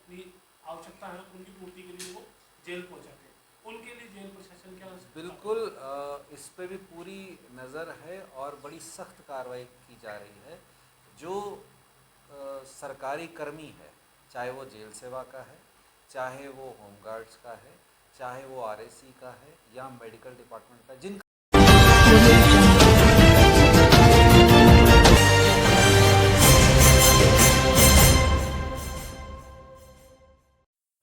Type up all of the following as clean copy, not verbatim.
अपनी आवश्यकता है उनकी पूर्ति के लिए वो जेल पहुंचाते हैं, उनके लिए जेल प्रशासन क्या बिल्कुल इस पे भी पूरी नज़र है और बड़ी सख्त कार्रवाई की जा रही है। जो सरकारी कर्मी है, चाहे वो जेल सेवा का है, चाहे वो होमगार्ड्स का है, चाहे वो आरएसी का है या मेडिकल डिपार्टमेंट का, जिनका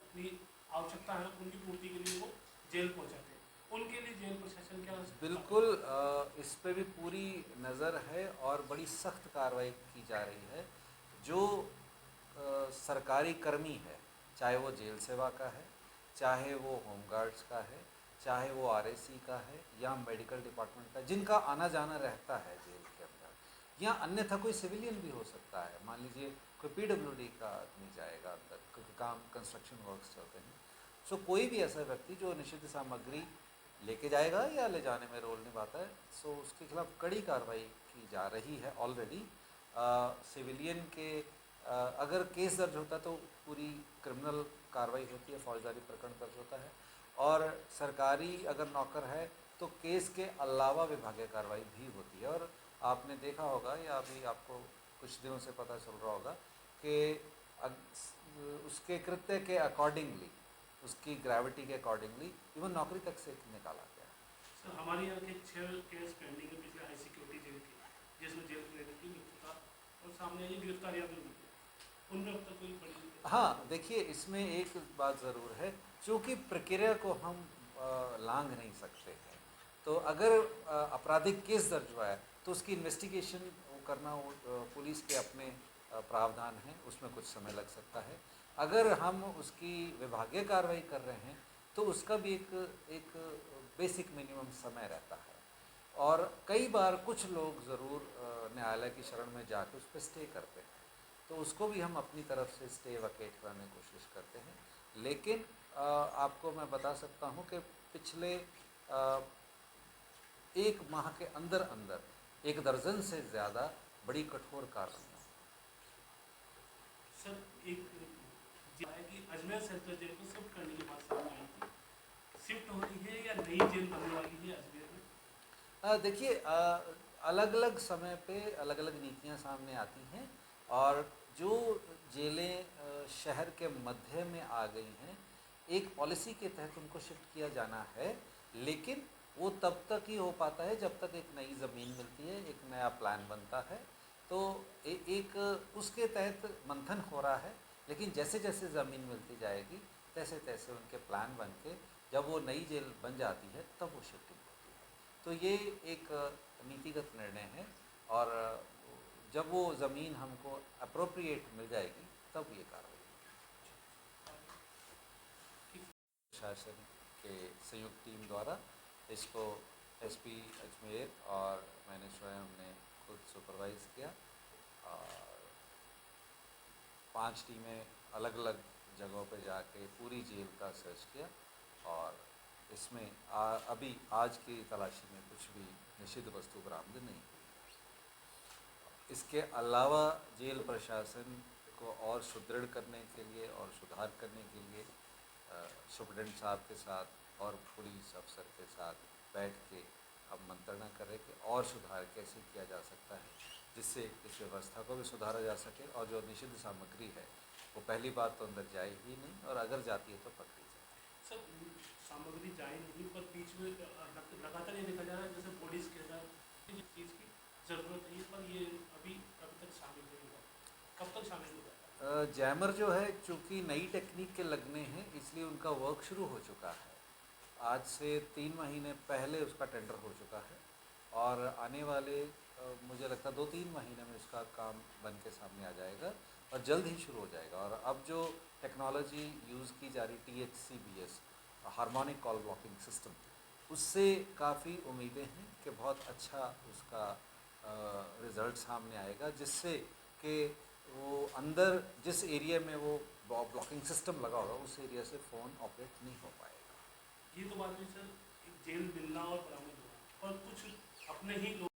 अपनी आवश्यकता है उनकी पूर्ति के लिए वो जेल पहुंचाते हैं, उनके लिए जेल प्रशासन क्या बिल्कुल इस पे भी पूरी नज़र है और बड़ी सख्त कार्रवाई की जा रही है। जो सरकारी कर्मी है, चाहे वो जेल सेवा का है, चाहे वो होमगार्ड्स का है, चाहे वो आरएसी का है या मेडिकल डिपार्टमेंट का, जिनका आना जाना रहता है जेल के अंदर, या अन्यथा कोई सिविलियन भी हो सकता है। मान लीजिए कोई पीडब्ल्यूडी का आदमी जाएगा अंदर, क्योंकि काम कंस्ट्रक्शन वर्क्स चलते हैं। सो कोई भी ऐसा व्यक्ति जो निषिद्ध सामग्री लेके जाएगा या ले जाने में रोल निभाता है, सो उसके खिलाफ कड़ी कार्रवाई की जा रही है ऑलरेडी। सिविलियन के अगर केस दर्ज होता है तो पूरी क्रिमिनल कार्रवाई होती है, फौजदारी प्रकरण दर्ज होता है। और सरकारी अगर नौकर है तो केस के अलावा विभागीय कार्रवाई भी होती है। और आपने देखा होगा या अभी आपको कुछ दिनों से पता चल रहा होगा कि उसके कृत्य के अकॉर्डिंगली, उसकी ग्रेविटी के अकॉर्डिंगली इवन नौकरी तक से निकाला गया। सर हमारे यहाँ के 6 केस पेंडिंग है पिछले हाई सिक्योरिटी जेल के, जिसमें जेल क्रेडिट की मृत्यु था और सामने ये गिरफ्तारियां भी हुई है, उनमें अब तक कोई बड़ी हाँ, देखिए इसमें एक बात ज़रूर है, चूँकि प्रक्रिया को हम लांघ नहीं सकते हैं। तो अगर आपराधिक केस दर्ज हुआ है तो उसकी इन्वेस्टिगेशन करना पुलिस के अपने प्रावधान हैं, उसमें कुछ समय लग सकता है। अगर हम उसकी विभागीय कार्रवाई कर रहे हैं तो उसका भी एक बेसिक मिनिमम समय रहता है। और कई बार कुछ लोग ज़रूर न्यायालय की शरण में जाकर उस पर स्टे करते हैं, तो उसको भी हम अपनी तरफ से स्टे वकेट कराने की कोशिश करते हैं। लेकिन आपको मैं बता सकता हूँ कि पिछले 1 माह के अंदर अंदर 1 दर्जन से ज़्यादा बड़ी कठोर कार्रवाई। सर एक कि अजमेर सेंट्रल जेल को शिफ्ट करने की बात सामने आई थी, शिफ्ट हो रही है या नई जेल बनने वाली है अजमेर में? देखिए अलग अलग समय पे अलग अलग नीतियाँ सामने आती हैं और जो जेलें शहर के मध्य में आ गई हैं, एक पॉलिसी के तहत उनको शिफ्ट किया जाना है। लेकिन वो तब तक ही हो पाता है जब तक एक नई ज़मीन मिलती है, एक नया प्लान बनता है। तो एक उसके तहत मंथन हो रहा है। लेकिन जैसे जैसे ज़मीन मिलती जाएगी तैसे तैसे उनके प्लान बन के जब वो नई जेल बन जाती है तब वो शिफ्टिंग होती है। तो ये एक नीतिगत निर्णय है और जब वो ज़मीन हमको अप्रोप्रिएट मिल जाएगी तब ये कार्रवाई होगी। प्रशासन के संयुक्त टीम द्वारा इसको एसपी अजमेर और मैंने स्वयं ने खुद सुपरवाइज़ किया और 5 टीमें अलग अलग जगहों पर जाके पूरी जेल का सर्च किया और इसमें अभी आज की तलाशी में कुछ भी निषिद्ध वस्तु बरामद नहीं हुई। इसके अलावा जेल प्रशासन को और सुदृढ़ करने के लिए और सुधार करने के लिए सुप्रीडेंट साहब के साथ और पुलिस अफसर के साथ बैठ के हम मंत्रणा करें कि और सुधार कैसे किया जा सकता है, जिससे इस व्यवस्था को भी सुधारा जा सके और जो निषिद्ध सामग्री है वो पहली बात तो अंदर जाए ही नहीं और अगर जाती है तो पकड़ी जाए। सर सामग्री जाए नहीं, पर बीच में लगातार ये देखा जा रहा है जैसे बॉडीज के साथ जिस चीज़ की ज़रूरत है, पर ये अभी तक शामिल नहीं हुआ, कब तक शामिल होगा? जैमर जो है चूँकि नई टेक्निक के लगने हैं इसलिए उनका वर्क शुरू हो चुका है। आज से 3 महीने पहले उसका टेंडर हो चुका है और आने वाले मुझे लगता है 2-3 महीने में उसका काम बन के सामने आ जाएगा और जल्द ही शुरू हो जाएगा। और अब जो टेक्नोलॉजी यूज़ की जा रही THCBS harmonic call blocking system, उससे काफ़ी उम्मीदें हैं कि बहुत अच्छा उसका रिज़ल्ट सामने आएगा, जिससे कि वो अंदर जिस एरिया में वो ब्लॉकिंग सिस्टम लगा होगा उस एरिया से फ़ोन ऑपरेट नहीं हो पाएगा। ये तो बात है सर, एक जेल मिलना और बरामद होना, पर कुछ अपने ही लोग